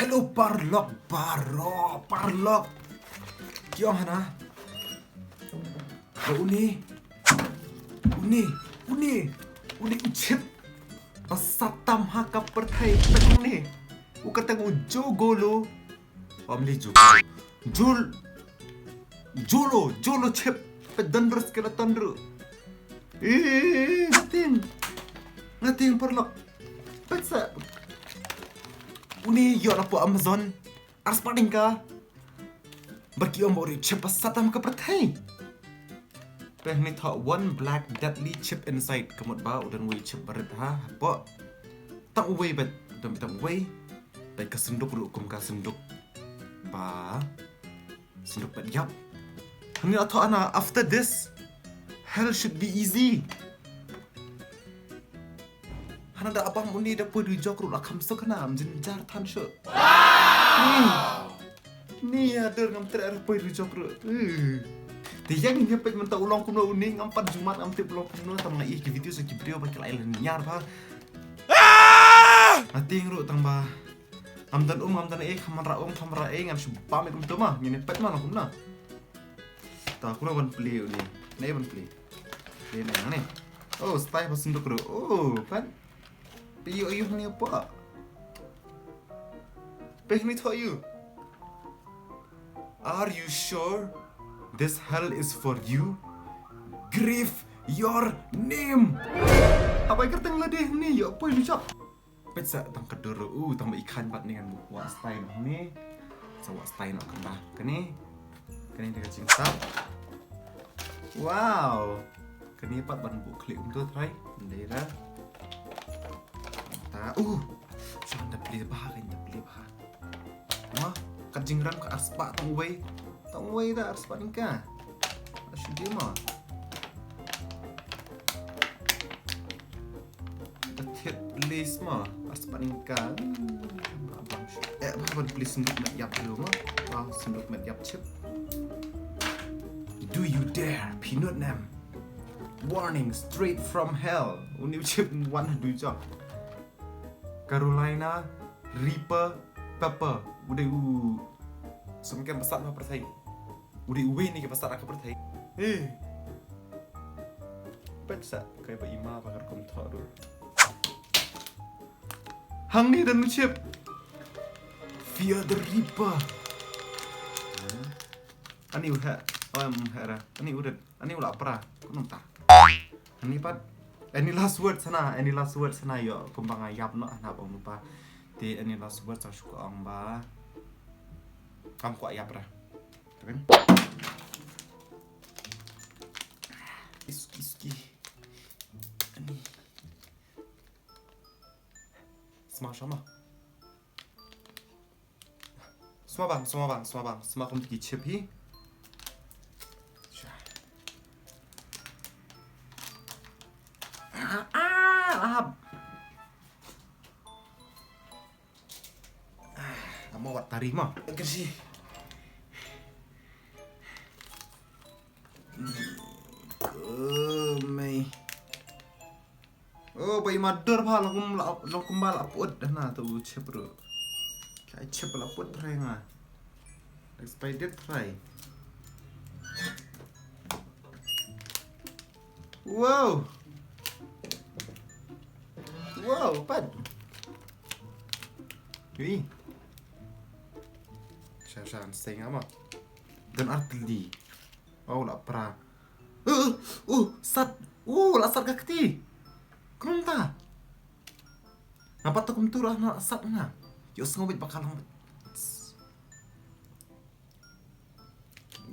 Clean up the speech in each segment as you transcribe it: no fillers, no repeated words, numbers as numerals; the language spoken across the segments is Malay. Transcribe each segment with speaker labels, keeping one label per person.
Speaker 1: Hello Parlok. Kyo hana? Uni uchip. Pasatam haka pertai petang ni. Ukatang ujogolo. Omli jogolo. Jolo chip. Pedandres kena tandru. Ngating Parlok. Pesa. Uni yo lapo Amazon. Ars padingka. Bagi om ori chip pasatam ka pertai. Ni thought one black deadly chip inside. Kamot ba udan way chip barit ha. Apa? Tang way bet tang way. Baik kasenduk ru kum kasenduk. Ba. Senduk bet yap. Hani atau ana after this hell should be easy. Hana da abang uni da padu jok ru lakam sokanam jinjar tan sho. Ni ada ngam ter padu jok ru. Dia yang nyepet mentah ulang kuno uni ngampat Jumat amtip ulang kuno tamna ih ke video sakit video bakal ailan nyar ba. Ating ru tamba. Amdan kamera kamera ngam subam kum tuma nyepet mana kumna. Ta kuna ban play uni. Nei ban play. Play na ne. Oh, style pasunduk ru. Oh, kan. Piyo ayu ni apa? Pehni tho you. Are you sure? This hell is for you. Grieve your name. Apa yang kerteng ladeh ni? Ya apa yang lucak? Pizza tang keduru. Tang ikan bat dengan buat style ni. Sawa style nak kena. Kini dengan cincang. Wow. Kini pat ban bu klik untuk try. Ndera. Ta. Jangan dah beli bahan. Wah, kajingran ke aspa tang way. Tang way dah aspa ni ka. Asyik dia mah. Ketit please mah aspa ni ka. Abang abang please senduk mat yap dulu mah. Wah, senduk mat yap chip. Do you dare peanut nam? Warning straight from hell. Uni chip one do job. Carolina Reaper Pepper. Udah semakin besar mah pertai. Udah uwe ni ke besar aku pertai. Pesa kayak ba ima bakar kom thoru. Hang ni dan chip. Fear the Reaper. Ani udah. Hera. Ani udah. Ani ulah pra. Kunum ta. Ani pat. Any last word sana. Yo kumbang ayap no anak bang lupa. Di any last word saya suka ang ba. Kam ku ayap ra. Kan? Iski. Ani. Semua. Semua kum pergi chip hi. Mau wat tarik mah. Kersi. Mai. Oh, bayi madar pa lakum bal apot dah na tu chip bro. Kayak chip lapot try ngah. Expired try. Wow, pad. Ini. Shan sing ama. Dan artili. Oh, la pra. Sat. Lasar kakti. Kunta. Ngapa tu kumturah na sat na? Yo ngobit bakal ngobit.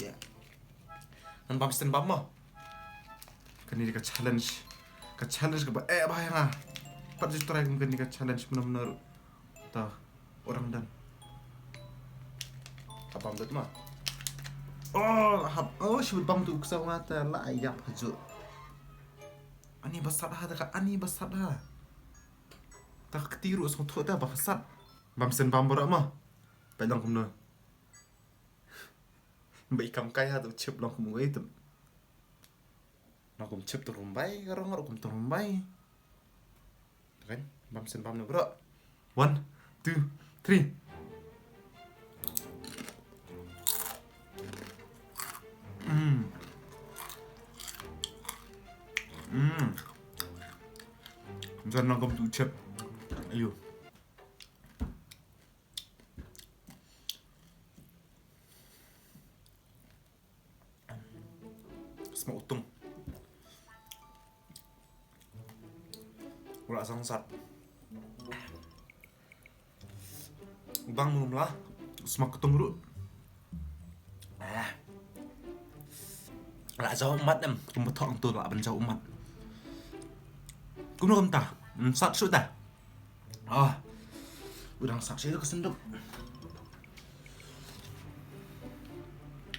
Speaker 1: Ya. Nan pamsten bamma. Kani ka challenge. Ka challenge ka ba bahaya nga. Pat just try kung kani ka challenge benar-benar. Ta orang dan. Apa amdet mah? Sibut bam tu uksa ngata la ayap haju. Ani besar dah. Tak ketiru song tu dah bahasat. Bam sen bam berak mah. Pedang kumno. Mbak ikam kaya tu chip lang kumwe tu. Nak kum chip tu rumbai, karang kum tu rumbai. Kan? Bam sen bam berak. 1, 2, 3. Jangan nangkep tuh chip. Ayo. Semua utung. Gula sangsat. Bang mum lah. Semua ketung dulu. Lại rau mắt em, cũng một thọng tôi lại bắn rau mắt. Cũng không ta, sát sữa ta. Udah sát sữa kesenduk.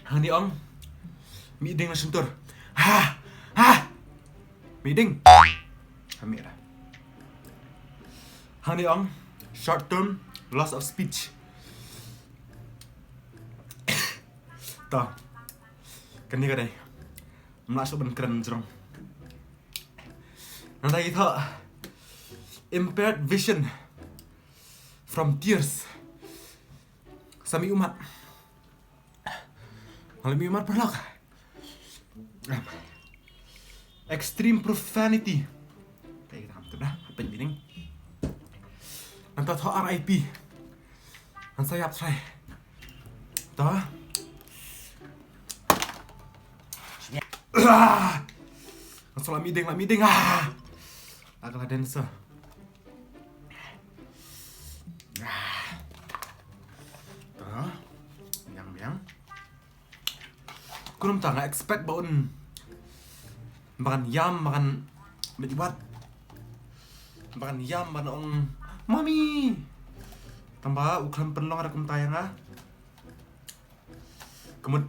Speaker 1: Hani ông, Mỹ Đinh là sinh tur. Mỹ Đinh. Hami dah. Hani ông, short term loss of speech. Ta, cái này cái đây. Mlak so ben keren jerong. Nanti kita impaired vision from tears. Sami umat. Alami umat berlak. Extreme profanity. Kayak kita hampir dah. Apa yang bining? Nanti tho RIP. Nanti saya try. Dah. Langsung lah meeting. Agak dancer. Yang. Aku belum tak expect baun makan yam, makan berjuat, makan yam, makan ong mami. Tambah ukram penlong ada kumtayang ah. Kemudian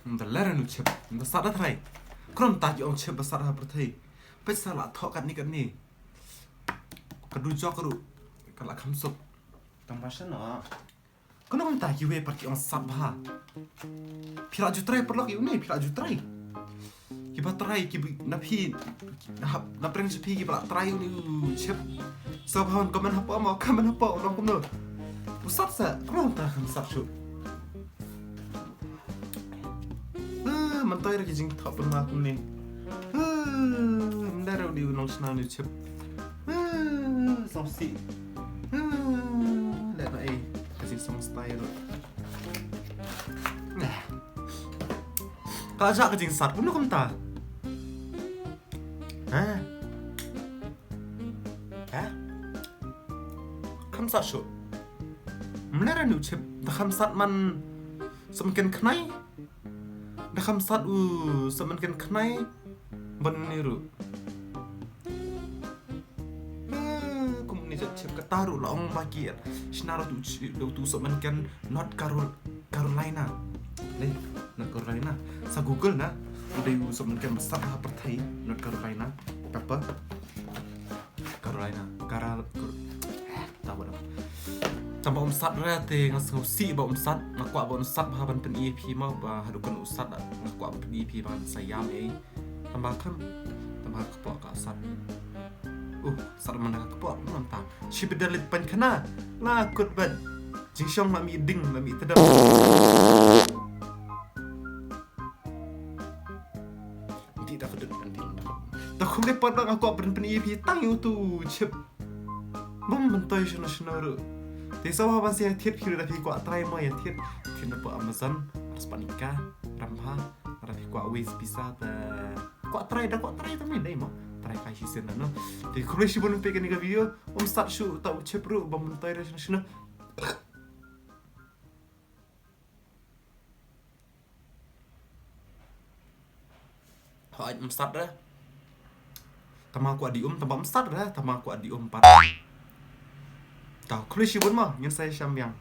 Speaker 1: Ntar nu chip, ntar sada try. Krom tak yung chip besar ha pertai. Pes salah thok kan ni. Kadu jok ru. Kala kamsup. Tambah sana. Kono kom tak yue pergi on sab ha. Pira ju try perlok yu ni, pira ju try. Kiba try kibi napi. Na preng sepi kiba try ni chip. Sab hawan komen apa mau komen apa orang kono. Pusat sa, krom tak kan sab su. Mantai lagi jing tak pernah aku ni. Mendarau di unang senang ni cip. Sausi. Lihat nak kasih song style. Kalau ajak ke jing sat pun nak tak? Kam sat show. Mendarau ni cip. Dah kam sat man semakin kenai. Dah kam sat semakin kenai beniru. Komunis cip ketaru lah orang bagi. Senaruh tu semakin North Carolina. North Carolina. Sa Google na. Udah semakin besar lah pertai North Carolina. Apa? Carolina. Tahu dah. Tambah umsat rete ngasau si ba umsat ngakwa ba umsat bahaban pen EP mau ba hadukan usat ngakwa pen EP bahan sayam tambahkan kepo ka sat sat mana kepo nonton si bedalit pan kana lakut ban jingsyong lami ding lami tedap tidak kedut nanti tak kum lepat ngakwa pen EP tang yu tu chip bom mentoy nasional Thì sau hôm anh thiết khi đã phi quả trai mà thiết thì nó bỏ Amazon Hispanica Ramha đã phi quả Waze Pizza ta quả trai tao mình đây mà trai khai hi sen nó thì không lấy shibun pe cái video start shoot tao chep ru bom tay ra shino hỏi start đó tama quả di tama start đó tama quả di 4 Tao, kalau sih pun mah, yang saya syam yang